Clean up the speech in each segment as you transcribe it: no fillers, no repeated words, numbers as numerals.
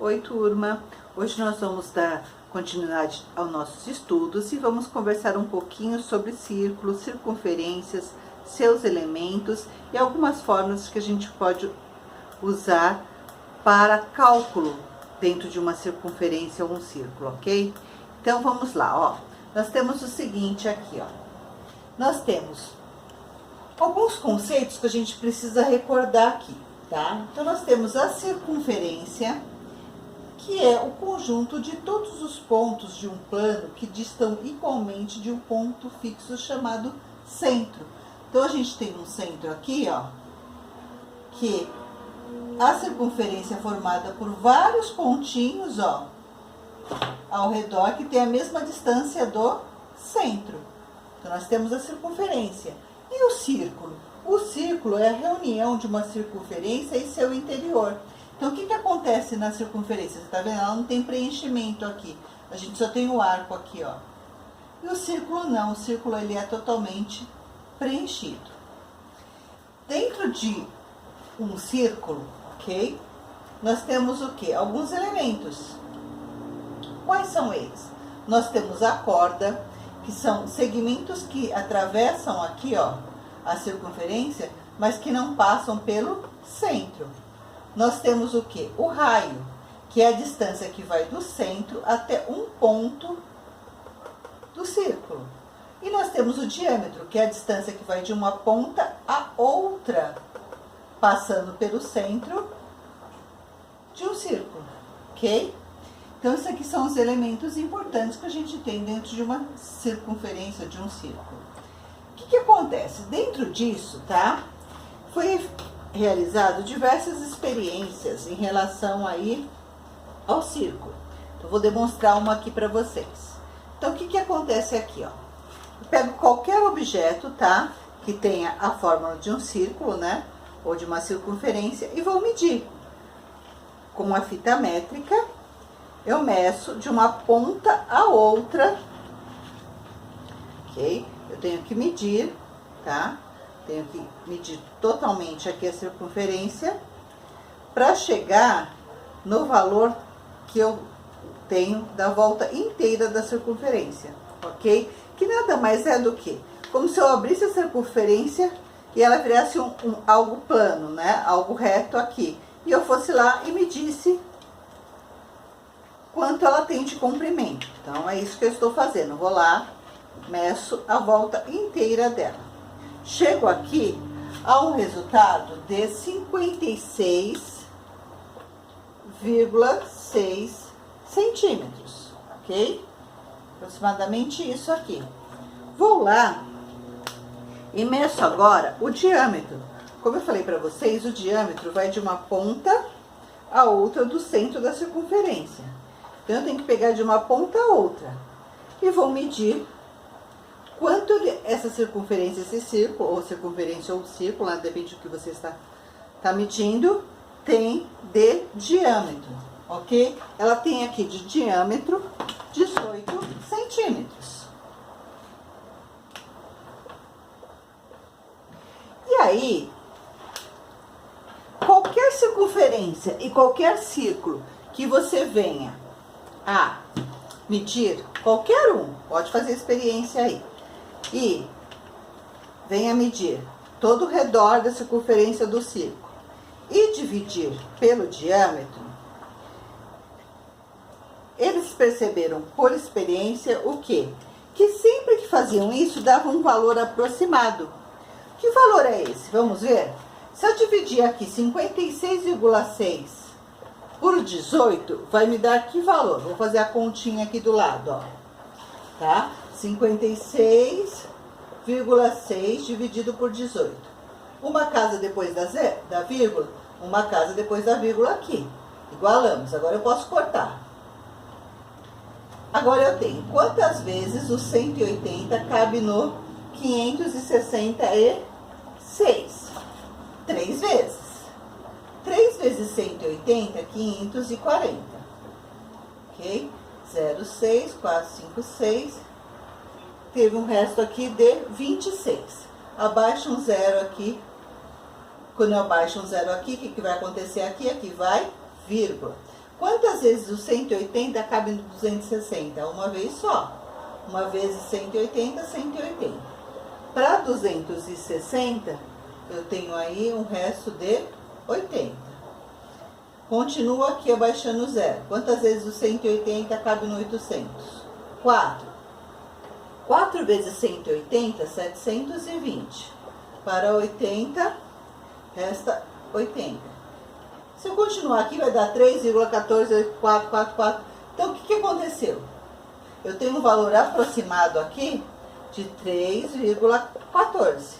Oi, turma! Hoje nós vamos dar continuidade aos nossos estudos e vamos conversar um pouquinho sobre círculos, circunferências, seus elementos e algumas formas que a gente pode usar para cálculo dentro de uma circunferência ou um círculo, ok? Então vamos lá, ó. Nós temos o seguinte aqui, ó. Nós temos alguns conceitos que a gente precisa recordar aqui, tá? Então nós temos a circunferência, que é o conjunto de todos os pontos de um plano que distam igualmente de um ponto fixo chamado centro. Então a gente tem um centro aqui, ó, que a circunferência é formada por vários pontinhos, ó, ao redor, que tem a mesma distância do centro. Então nós temos a circunferência. E o círculo? O círculo é a reunião de uma circunferência e seu interior. Então, o que acontece na circunferência? Você tá vendo? Ela não tem preenchimento aqui. A gente só tem o arco aqui, ó. E o círculo não. O círculo, ele é totalmente preenchido. Dentro de um círculo, ok? Nós temos o quê? Alguns elementos. Quais são eles? Nós temos a corda, que são segmentos que atravessam aqui, ó, a circunferência, mas que não passam pelo centro. Nós temos o que? O raio, que é a distância que vai do centro até um ponto do círculo. E nós temos o diâmetro, que é a distância que vai de uma ponta a outra, passando pelo centro de um círculo, ok? Então, esses aqui são os elementos importantes que a gente tem dentro de uma circunferência, de um círculo. O que acontece? Dentro disso, tá? Foi realizado diversas experiências em relação aí ao círculo. Eu vou demonstrar uma aqui para vocês. Então, o que acontece aqui, ó? Eu pego qualquer objeto, tá? Que tenha a fórmula de um círculo, né? Ou de uma circunferência e vou medir. Com uma fita métrica, eu meço de uma ponta a outra, ok? Eu tenho que medir, tá? Tenho que medir totalmente aqui a circunferência para chegar no valor que eu tenho da volta inteira da circunferência, ok? Que nada mais é do que como se eu abrisse a circunferência e ela virasse algo plano, né? Algo reto aqui. E eu fosse lá e medisse quanto ela tem de comprimento. Então, é isso que eu estou fazendo. Vou lá, meço a volta inteira dela. Chego aqui a um resultado de 56,6 centímetros, ok? Aproximadamente isso aqui. Vou lá e meço agora o diâmetro. Como eu falei para vocês, o diâmetro vai de uma ponta a outra do centro da circunferência. Então, eu tenho que pegar de uma ponta a outra e vou medir quanto essa circunferência, esse círculo, ou circunferência ou círculo, né, depende do que você está medindo, tem de diâmetro, ok? Ela tem aqui de diâmetro 18 centímetros. E aí, qualquer circunferência e qualquer círculo que você venha a medir, qualquer um, pode fazer experiência aí, e venha medir todo o redor da circunferência do círculo e dividir pelo diâmetro, eles perceberam por experiência o quê? Que sempre que faziam isso, davam um valor aproximado. Que valor é esse? Vamos ver? Se eu dividir aqui 56,6 por 18, vai me dar que valor? Vou fazer a continha aqui do lado, ó. Tá? 56,6 dividido por 18. Uma casa depois da vírgula, uma casa depois da vírgula aqui. Igualamos. Agora eu posso cortar. Agora eu tenho quantas vezes o 180 cabe no 566? 3 vezes. 3 vezes 180, 540. Ok? 0,6, 456. Teve um resto aqui de 26. Abaixa um zero aqui. Quando eu abaixo um zero aqui, o que vai acontecer aqui? Aqui vai vírgula. Quantas vezes o 180 cabe no 260? Uma vez só. Uma vezes 180, 180. Para 260, eu tenho aí um resto de 80. Continuo aqui abaixando o zero. Quantas vezes o 180 cabe no 800? 4. 4 vezes 180, 720. Para 80, resta 80. Se eu continuar aqui, vai dar 3,14444. Então, o que aconteceu? Eu tenho um valor aproximado aqui de 3,14.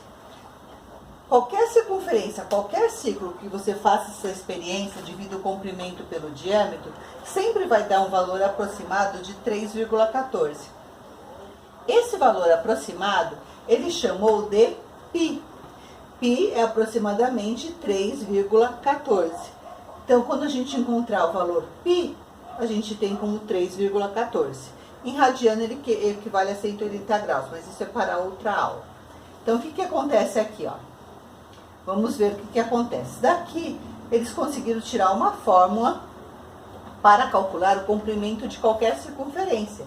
Qualquer circunferência, qualquer ciclo que você faça essa experiência, divida o comprimento pelo diâmetro, sempre vai dar um valor aproximado de 3,14. Esse valor aproximado, ele chamou de π. Π é aproximadamente 3,14. Então, quando a gente encontrar o valor π, a gente tem como 3,14. Em radiano, ele equivale a 180 graus, mas isso é para outra aula. Então, o que acontece aqui, ó? Vamos ver o que acontece. Daqui, eles conseguiram tirar uma fórmula para calcular o comprimento de qualquer circunferência.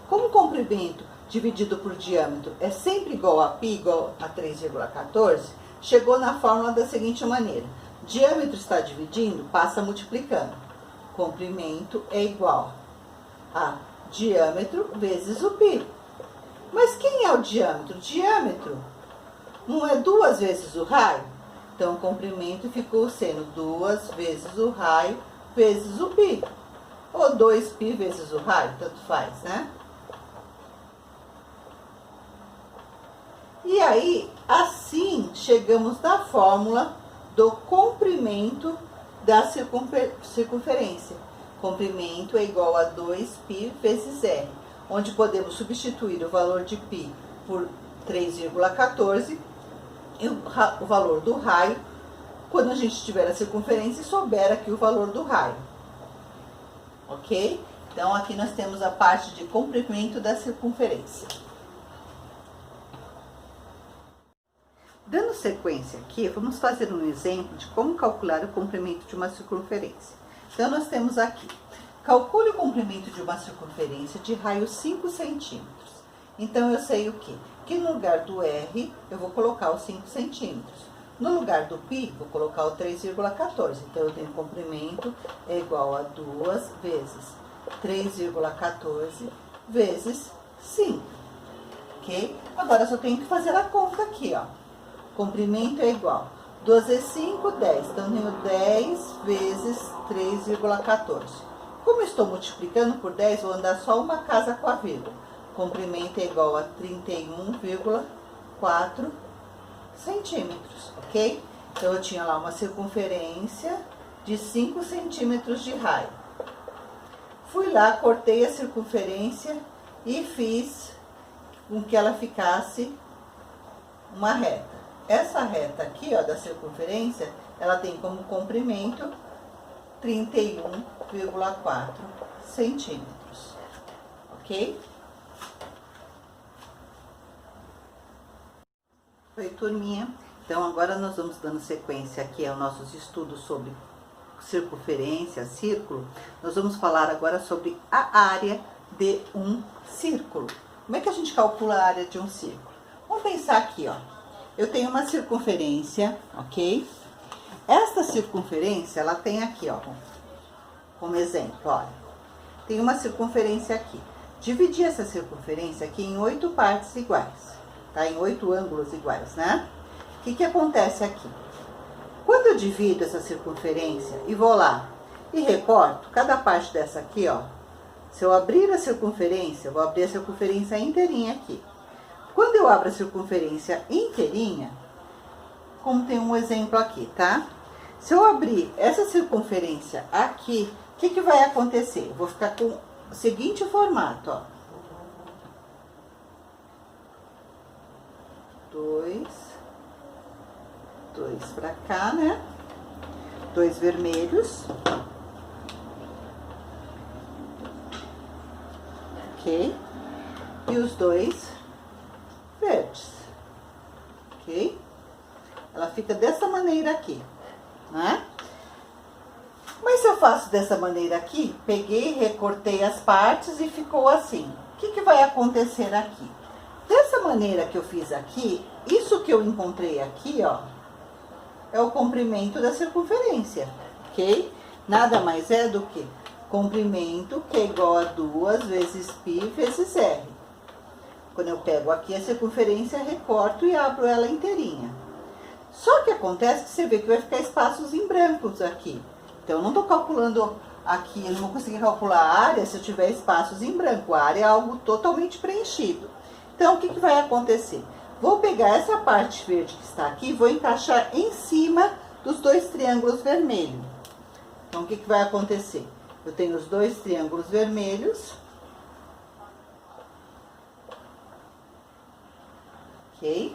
Como o comprimento dividido por diâmetro é sempre igual a π, igual a 3,14, chegou na fórmula da seguinte maneira. Diâmetro está dividindo, passa multiplicando. Comprimento é igual a diâmetro vezes o π. Mas quem é o diâmetro? Diâmetro não é 2 vezes o raio? Então, o comprimento ficou sendo 2 vezes o raio vezes o π. Ou 2π vezes o raio, tanto faz, né? E aí, assim, chegamos na fórmula do comprimento da circunferência. Comprimento é igual a 2π vezes r, onde podemos substituir o valor de π por 3,14 e o valor do raio, quando a gente tiver a circunferência e souber aqui o valor do raio. Ok? Então, aqui nós temos a parte de comprimento da circunferência. Dando sequência aqui, vamos fazer um exemplo de como calcular o comprimento de uma circunferência. Então, nós temos aqui, calcule o comprimento de uma circunferência de raio 5 centímetros. Então, eu sei o quê? Que no lugar do R, eu vou colocar os 5 centímetros. No lugar do π, vou colocar o 3,14. Então, eu tenho comprimento é igual a 2 vezes 3,14 vezes 5. Ok? Agora, eu só tenho que fazer a conta aqui, ó. Comprimento é igual 2 vezes 5, 10. Então, eu tenho 10 vezes 3,14. Como eu estou multiplicando por 10, vou andar só uma casa com a vírgula. Comprimento é igual a 31,4 centímetros, ok? Então, eu tinha lá uma circunferência de 5 centímetros de raio. Fui lá, cortei a circunferência e fiz com que ela ficasse uma reta. Essa reta aqui, ó, da circunferência, ela tem como comprimento 31,4 centímetros, ok? Oi, turminha. Então, agora nós vamos dando sequência aqui aos nossos estudos sobre circunferência, círculo. Nós vamos falar agora sobre a área de um círculo. Como é que a gente calcula a área de um círculo? Vamos pensar aqui, ó. Eu tenho uma circunferência, ok? Esta circunferência, ela tem aqui, ó, como exemplo, olha. Tem uma circunferência aqui. Dividi essa circunferência aqui em 8 partes iguais. Tá? Em 8 ângulos iguais, né? O que acontece aqui? Quando eu divido essa circunferência e vou lá e recorto cada parte dessa aqui, ó. Se eu abrir a circunferência, eu vou abrir a circunferência inteirinha aqui. Quando eu abro a circunferência inteirinha, como tem um exemplo aqui, tá? Se eu abrir essa circunferência aqui, o que vai acontecer? Eu vou ficar com o seguinte formato, ó. 2 pra cá, né? 2 vermelhos. Ok? E os 2 verdes. Ok? Ela fica dessa maneira aqui, né? Mas se eu faço dessa maneira aqui, peguei, recortei as partes e ficou assim. O que vai acontecer aqui? Dessa maneira que eu fiz aqui, isso que eu encontrei aqui, ó, é o comprimento da circunferência, ok? Nada mais é do que comprimento, que é igual a 2 vezes π vezes r. Quando eu pego aqui a circunferência, recorto e abro ela inteirinha. Só que acontece que você vê que vai ficar espaços em brancos aqui. Então, eu não estou calculando aqui, eu não vou conseguir calcular a área se eu tiver espaços em branco. A área é algo totalmente preenchido. Então, o que vai acontecer? Vou pegar essa parte verde que está aqui e vou encaixar em cima dos 2 triângulos vermelhos. Então, o que vai acontecer? Eu tenho os 2 triângulos vermelhos. Ok?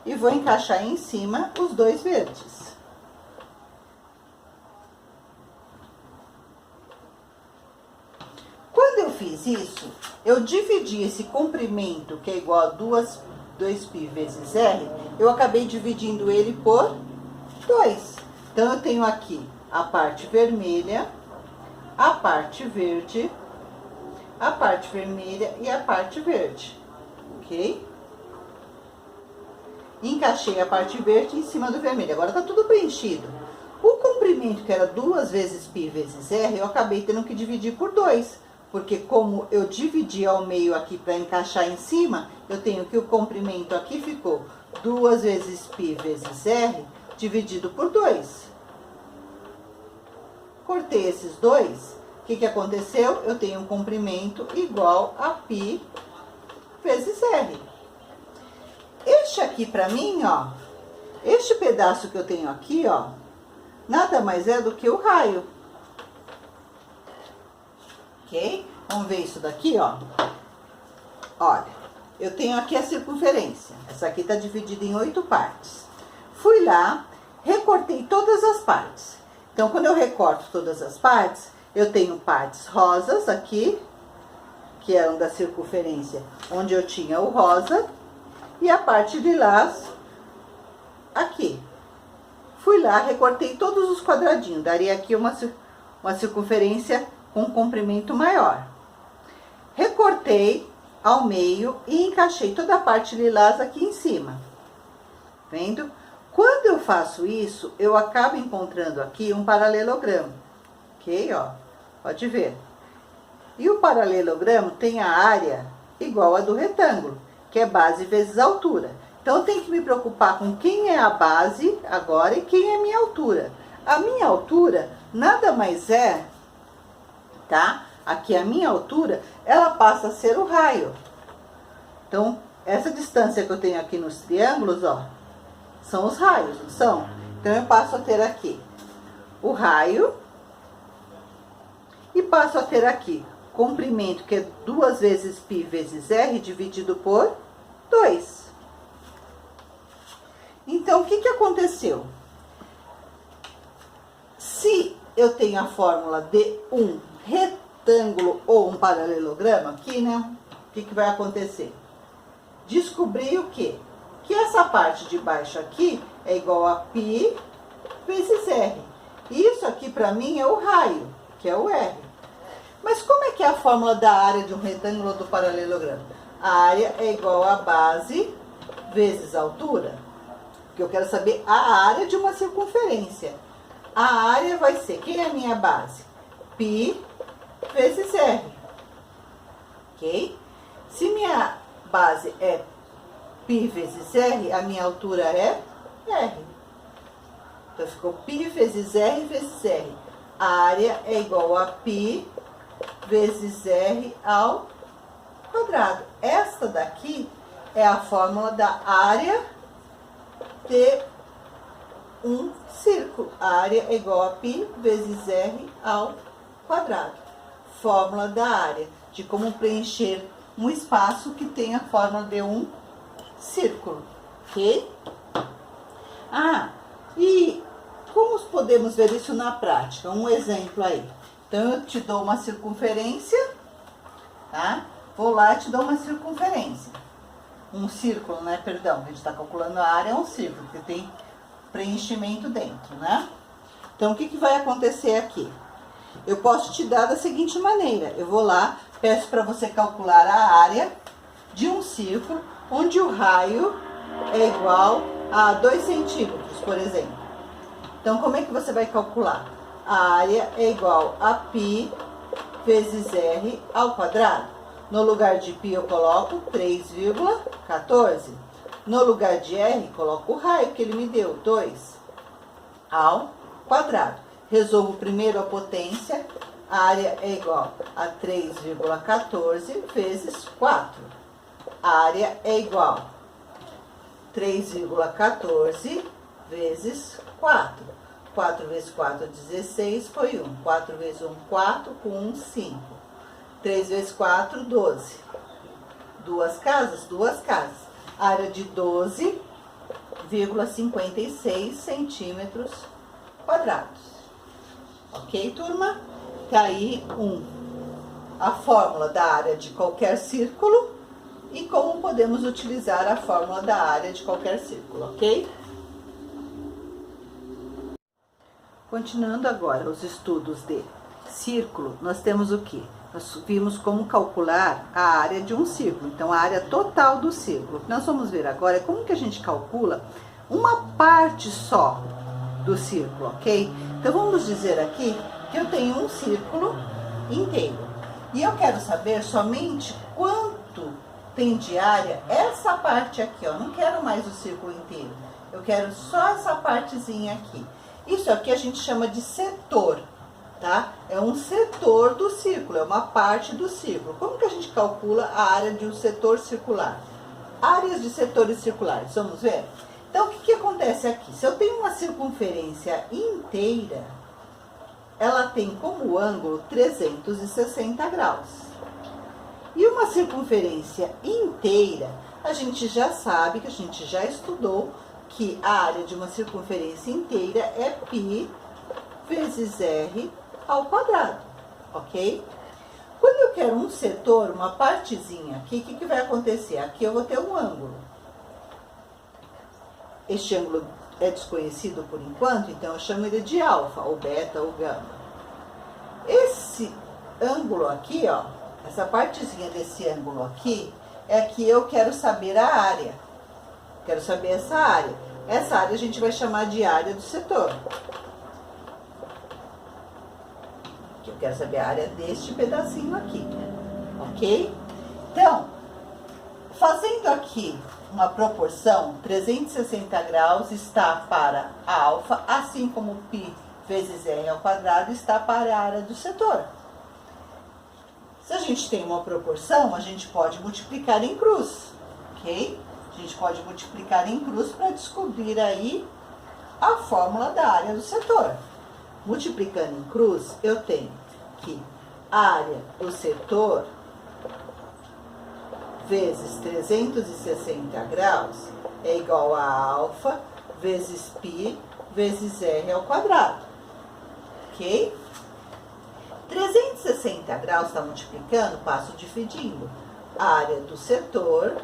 E vou encaixar em cima os 2 verdes. Quando eu fiz isso, eu dividi esse comprimento, que é igual a 2π vezes r, eu acabei dividindo ele por 2. Então, eu tenho aqui a parte vermelha, a parte verde, a parte vermelha e a parte verde, ok? Encaixei a parte verde em cima do vermelho, agora tá tudo preenchido. O comprimento, que era 2 vezes π vezes r, eu acabei tendo que dividir por 2. Porque como eu dividi ao meio aqui para encaixar em cima, eu tenho que o comprimento aqui ficou 2 vezes π vezes r dividido por 2. Cortei esses 2, o que aconteceu? Eu tenho um comprimento igual a π vezes r. Este aqui para mim, ó, este pedaço que eu tenho aqui, ó, nada mais é do que o raio. Ok? Vamos ver isso daqui, ó. Olha, eu tenho aqui a circunferência. Essa aqui tá dividida em 8 partes. Fui lá, recortei todas as partes. Então, quando eu recorto todas as partes, eu tenho partes rosas aqui, que eram da circunferência, onde eu tinha o rosa, e a parte lilás aqui. Fui lá, recortei todos os quadradinhos. Daria aqui uma circunferência com comprimento maior. Recortei ao meio e encaixei toda a parte lilás aqui em cima. Vendo? Quando eu faço isso, eu acabo encontrando aqui um paralelogramo. Ok? Ó, pode ver. E o paralelogramo tem a área igual a do retângulo, que é base vezes altura. Então, eu tenho que me preocupar com quem é a base agora e quem é a minha altura. A minha altura nada mais é, tá? Aqui a minha altura, ela passa a ser o raio. Então, essa distância que eu tenho aqui nos triângulos, ó, são os raios, não são? Então, eu passo a ter aqui o raio e passo a ter aqui comprimento, que é 2 vezes π vezes r dividido por 2. Então, o que aconteceu? Se eu tenho a fórmula de um retângulo ou um paralelogramo aqui, né? O que vai acontecer? Descobri o quê? Que essa parte de baixo aqui é igual a π vezes r. Isso aqui para mim é o raio, que é o r. Mas como é que é a fórmula da área de um retângulo ou do paralelogramo? A área é igual a base vezes altura. Porque eu quero saber a área de uma circunferência. A área vai ser, quem é a minha base? π vezes r. Ok? Se minha base é π vezes r, a minha altura é r. Então, ficou π vezes r vezes r. A área é igual a π vezes r ao quadrado. Esta daqui é a fórmula da área de um círculo. A área é igual a π vezes r ao quadrado. Fórmula da área, de como preencher um espaço que tem a forma de um círculo, ok? Ah, e como podemos ver isso na prática? Um exemplo aí. Então, eu te dou uma circunferência, tá? Vou lá e te dou uma circunferência. Um círculo, né? Perdão, a gente está calculando a área, é um círculo, porque tem preenchimento dentro, né? Então, Então, o que vai acontecer aqui? Eu posso te dar da seguinte maneira. Eu vou lá, peço para você calcular a área de um círculo, onde o raio é igual a 2 centímetros, por exemplo. Então, como é que você vai calcular? A área é igual a π vezes r ao quadrado. No lugar de π eu coloco 3,14. No lugar de r, coloco o raio que ele me deu, 2 ao quadrado. Resolvo primeiro a potência. A área é igual a 3,14 vezes 4. A área é igual a 3,14 vezes 4. 4 vezes 4, 16, foi 1. 4 vezes 1, 4, com 1, 5. 3 vezes 4, 12. Duas casas? Duas casas. Área de 12,56 centímetros quadrados. Ok, turma? Tá aí a fórmula da área de qualquer círculo e como podemos utilizar a fórmula da área de qualquer círculo, ok? Continuando agora os estudos de círculo, nós temos o quê? Nós vimos como calcular a área de um círculo, então a área total do círculo. O que nós vamos ver agora é como que a gente calcula uma parte só do círculo, ok? Então vamos dizer aqui que eu tenho um círculo inteiro e eu quero saber somente quanto tem de área essa parte aqui, ó. Não quero mais o círculo inteiro, eu quero só essa partezinha aqui. Isso aqui a gente chama de setor, tá? É um setor do círculo, é uma parte do círculo. Como que a gente calcula a área de um setor circular? Áreas de setores circulares, vamos ver? Então, o que acontece aqui? Se eu tenho uma circunferência inteira, ela tem como ângulo 360 graus. E uma circunferência inteira, a gente já sabe, que a gente já estudou, que a área de uma circunferência inteira é π vezes r ao quadrado, ok? Quando eu quero um setor, uma partezinha aqui, o que vai acontecer? Aqui eu vou ter um ângulo. Este ângulo é desconhecido por enquanto, então eu chamo ele de alfa, ou beta, ou gama. Esse ângulo aqui, ó, essa partezinha desse ângulo aqui, é que eu quero saber a área. Quero saber essa área. Essa área a gente vai chamar de área do setor. Eu quero saber a área deste pedacinho aqui, ok? Então, fazendo aqui uma proporção, 360 graus está para a alfa, assim como π vezes r ao quadrado está para a área do setor. Se a gente tem uma proporção, a gente pode multiplicar em cruz, ok? A gente pode multiplicar em cruz para descobrir aí a fórmula da área do setor. Multiplicando em cruz, eu tenho que a área do setor vezes 360 graus é igual a alfa vezes π vezes r ao quadrado, ok? 360 graus está multiplicando, passo dividindo. A área do setor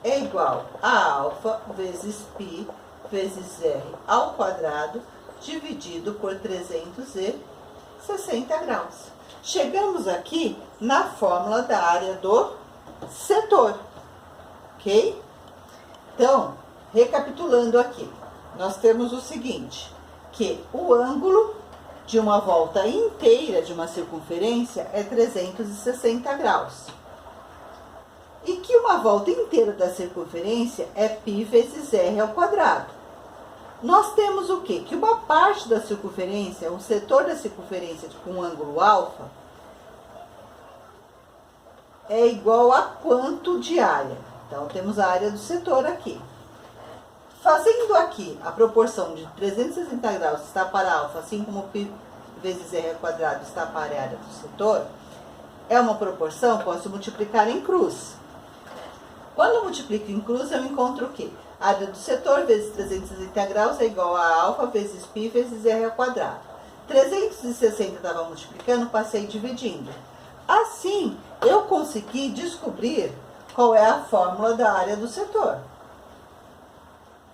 é igual a alfa vezes π vezes r ao quadrado dividido por 360 graus. Chegamos aqui na fórmula da área do setor, ok? Então, recapitulando aqui, nós temos o seguinte, que o ângulo de uma volta inteira de uma circunferência é 360 graus. E que uma volta inteira da circunferência é π vezes r ao quadrado. Nós temos o quê? Que uma parte da circunferência, um setor da circunferência com um ângulo alfa, é igual a quanto de área? Então, temos a área do setor aqui. Fazendo aqui a proporção de 360 graus está para alfa, assim como π vezes r ao quadrado está para a área do setor, é uma proporção, posso multiplicar em cruz. Quando eu multiplico em cruz, eu encontro o quê? A área do setor vezes 360 graus é igual a alfa vezes π vezes r ao quadrado. 360 estava multiplicando, passei dividindo. Assim, eu consegui descobrir qual é a fórmula da área do setor.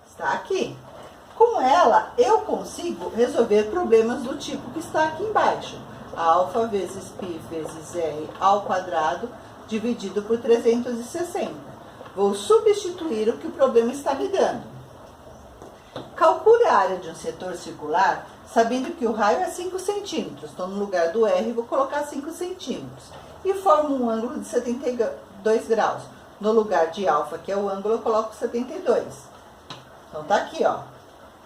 Está aqui. Com ela, eu consigo resolver problemas do tipo que está aqui embaixo. Alfa vezes π vezes r ao quadrado dividido por 360. Vou substituir o que o problema está me dando. Calcule a área de um setor circular, sabendo que o raio é 5 centímetros. Então, no lugar do R, vou colocar 5 centímetros. E formo um ângulo de 72 graus. No lugar de alfa, que é o ângulo, eu coloco 72. Então, tá aqui, ó.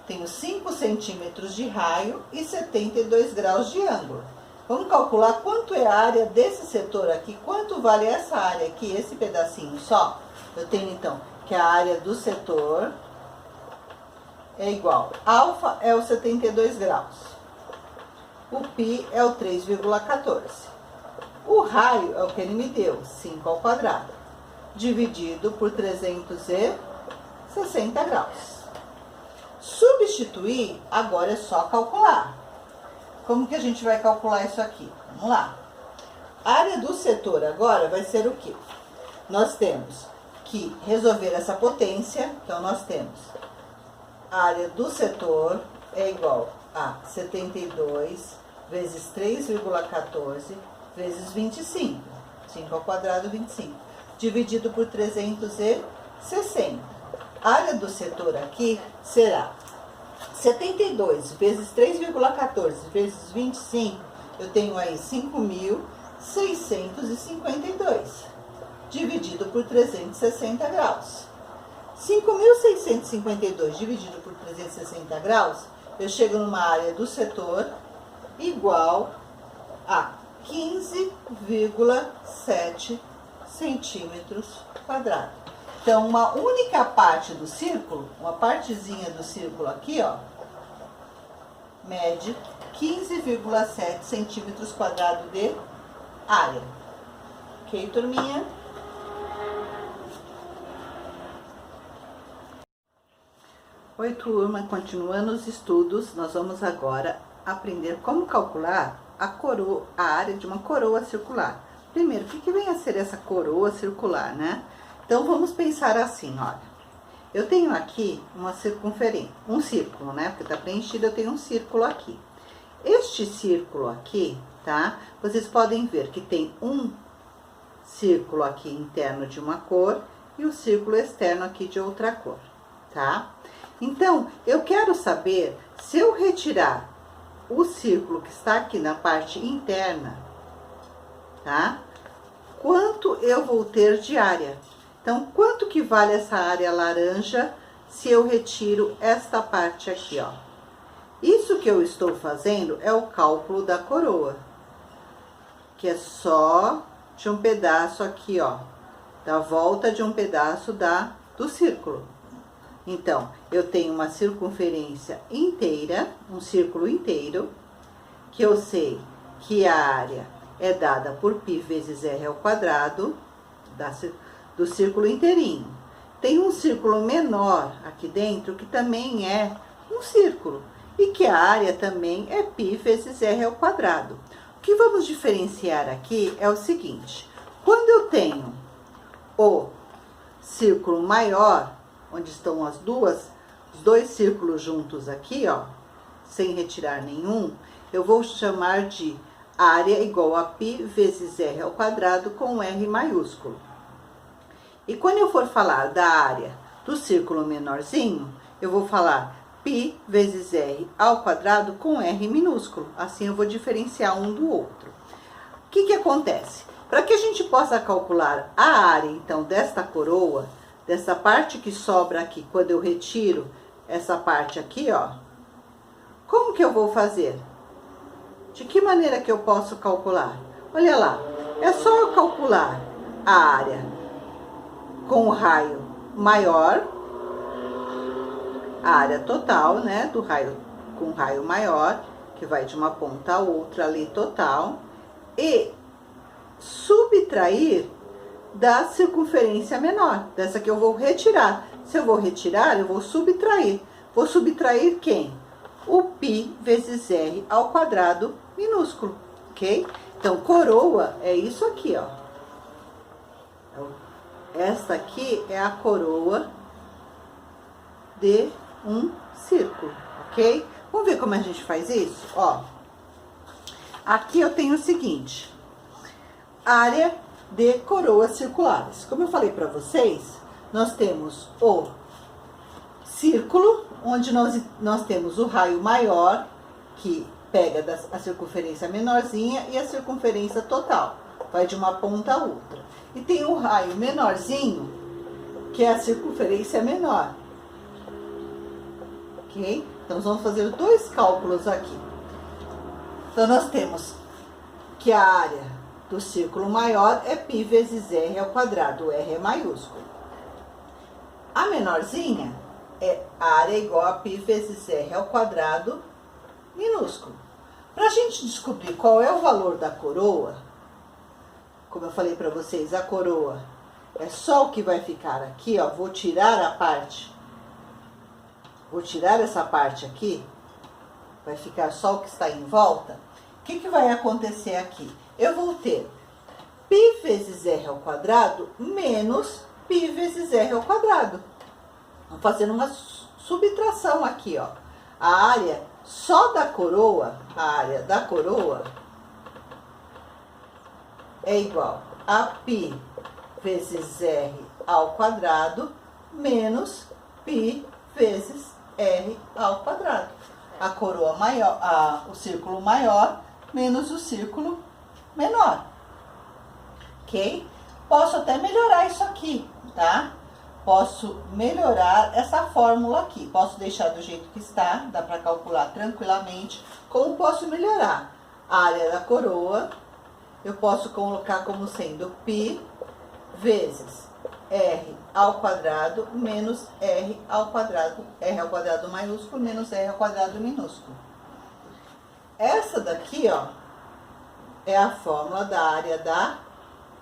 Tenho 5 centímetros de raio e 72 graus de ângulo. Vamos calcular quanto é a área desse setor aqui, quanto vale essa área aqui, esse pedacinho só. Eu tenho, então, que a área do setor é igual. Alfa é o 72 graus. O π é o 3,14. O raio é o que ele me deu, 5 ao quadrado, dividido por 360 graus. Substituir, agora é só calcular. Como que a gente vai calcular isso aqui? Vamos lá. A área do setor agora vai ser o quê? Nós temos que resolver essa potência, então nós temos a área do setor é igual a 72 vezes 3,14 vezes 25. 5 ao quadrado, 25. Dividido por 360. A área do setor aqui será 72 vezes 3,14 vezes 25. Eu tenho aí 5.652. Dividido por 360 graus. 5.652 dividido por 360 graus, eu chego numa área do setor igual a 15,7 centímetros quadrados. Então, uma única parte do círculo, uma partezinha do círculo aqui, ó, mede 15,7 centímetros quadrados de área. Ok, turminha? Oi, turma, continuando os estudos, nós vamos agora aprender como calcular a área de uma coroa circular. Primeiro, o que vem a ser essa coroa circular, né? Então, vamos pensar assim, olha. Eu tenho aqui uma circunferência, um círculo, né? Porque tá preenchido, eu tenho um círculo aqui. Este círculo aqui, tá? Vocês podem ver que tem um círculo aqui interno de uma cor e o círculo externo aqui de outra cor, tá? Então, eu quero saber, se eu retirar o círculo que está aqui na parte interna, tá? Quanto eu vou ter de área? Então, quanto que vale essa área laranja se eu retiro esta parte aqui, ó? Isso que eu estou fazendo é o cálculo da coroa, que é só de um pedaço aqui, ó, da volta de um pedaço do círculo. Então, eu tenho uma circunferência inteira, um círculo inteiro, que eu sei que a área é dada por π vezes r ao quadrado do círculo inteirinho. Tem um círculo menor aqui dentro, que também é um círculo, e que a área também é π vezes r ao quadrado. O que vamos diferenciar aqui é o seguinte: quando eu tenho o círculo maior, onde estão os dois círculos juntos aqui, ó, sem retirar nenhum, eu vou chamar de área igual a π vezes r ao quadrado com R maiúsculo. E quando eu for falar da área do círculo menorzinho, eu vou falar π vezes r ao quadrado com R minúsculo. Assim eu vou diferenciar um do outro. O que acontece? Para que a gente possa calcular a área, então, desta coroa, dessa parte que sobra aqui, quando eu retiro essa parte aqui, ó, como que eu vou fazer? De que maneira que eu posso calcular? Olha lá, é só eu calcular a área com o raio maior, a área total, né, do raio com o raio maior, que vai de uma ponta a outra ali total, e subtrair da circunferência menor, dessa que eu vou retirar. Se eu vou retirar, eu vou subtrair. Vou subtrair quem? O π vezes r ao quadrado minúsculo, ok? Então, coroa é isso aqui, ó. Esta aqui é a coroa de um círculo, ok? Vamos ver como a gente faz isso? Ó, aqui eu tenho o seguinte, área de coroas circulares. Como eu falei para vocês, nós temos o círculo, onde nós temos o raio maior, que pega a circunferência menorzinha, e a circunferência total, vai de uma ponta a outra. E tem o raio menorzinho, que é a circunferência menor. Ok? Então, nós vamos fazer dois cálculos aqui. Então, nós temos que a área do círculo maior é π vezes r ao quadrado, o r é maiúsculo. A menorzinha é a área igual a π vezes r ao quadrado, minúsculo. Para a gente descobrir qual é o valor da coroa, como eu falei para vocês, a coroa é só o que vai ficar aqui, ó. Vou tirar essa parte aqui, vai ficar só o que está em volta. O que vai acontecer aqui? Eu vou ter π vezes r ao quadrado menos π vezes r ao quadrado. Vamos fazendo uma subtração aqui, ó. A área só da coroa, a área da coroa é igual a π vezes r ao quadrado menos π vezes r ao quadrado. A coroa maior, o círculo maior menos o círculo menor. Ok? Posso até melhorar isso aqui, tá? Posso melhorar essa fórmula aqui. Posso deixar do jeito que está, dá para calcular tranquilamente. Como posso melhorar? A área da coroa, eu posso colocar como sendo π vezes r ao quadrado menos r ao quadrado maiúsculo menos r ao quadrado minúsculo. Essa daqui, ó, é a fórmula da área da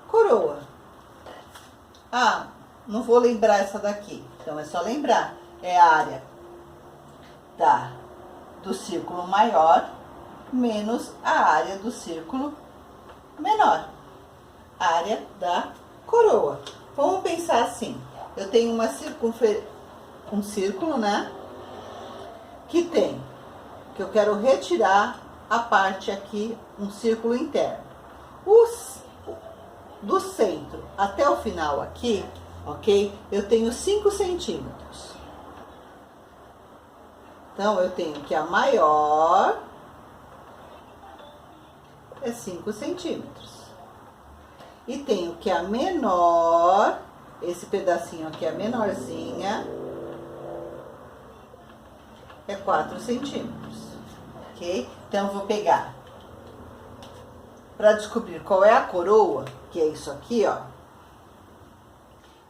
coroa. Ah, não vou lembrar essa daqui, então é só lembrar. É a área do círculo maior menos a área do círculo menor. Área da coroa. Vamos pensar assim, eu tenho um círculo, né? Que eu quero retirar a parte aqui, um círculo interno. Do centro até o final aqui, ok? Eu tenho 5 centímetros. Então, eu tenho que a maior é 5 centímetros. E tenho que a menor, esse pedacinho aqui, a menorzinha, é 4 centímetros. Ok? Então, eu vou pegar, para descobrir qual é a coroa, que é isso aqui, ó,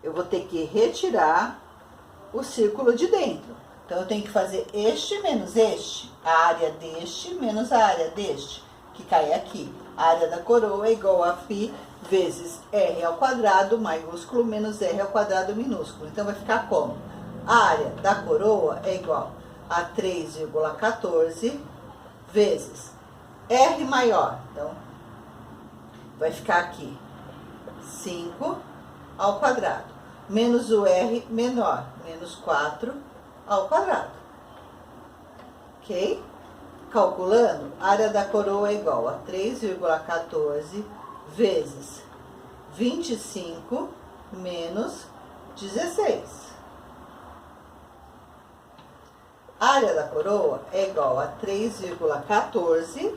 eu vou ter que retirar o círculo de dentro. Então, eu tenho que fazer este menos este, a área deste menos a área deste, que cai aqui. A área da coroa é igual a π vezes r ao quadrado maiúsculo menos r ao quadrado minúsculo. Então, vai ficar como? A área da coroa é igual a 3,14 vezes r maior. Então, vai ficar aqui 5 ao quadrado, menos o r menor, menos 4 ao quadrado. Ok? Calculando, a área da coroa é igual a 3,14 vezes 25 menos 16. A área da coroa é igual a 3,14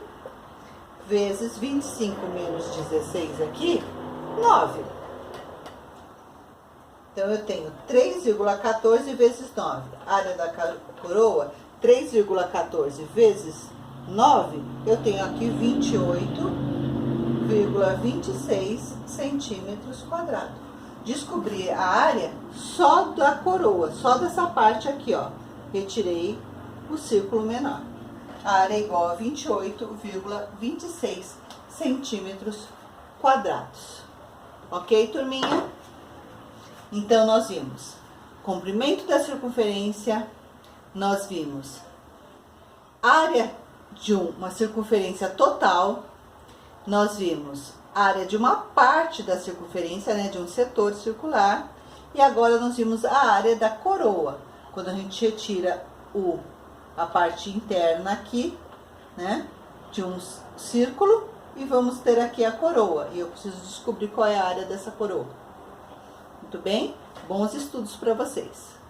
vezes 25 menos 16 aqui, 9. Então, eu tenho 3,14 vezes 9. A área da coroa, 3,14 vezes 9, eu tenho aqui 28,26 centímetros quadrados. Descobri a área só da coroa, só dessa parte aqui, ó. Retirei o círculo menor. A área é igual a 28,26 centímetros quadrados. Ok, turminha? Então, nós vimos comprimento da circunferência, nós vimos área de uma circunferência total, nós vimos área de uma parte da circunferência, né, de um setor circular, e agora nós vimos a área da coroa, quando a gente retira a parte interna aqui, né, de um círculo, e vamos ter aqui a coroa. E eu preciso descobrir qual é a área dessa coroa. Muito bem? Bons estudos para vocês!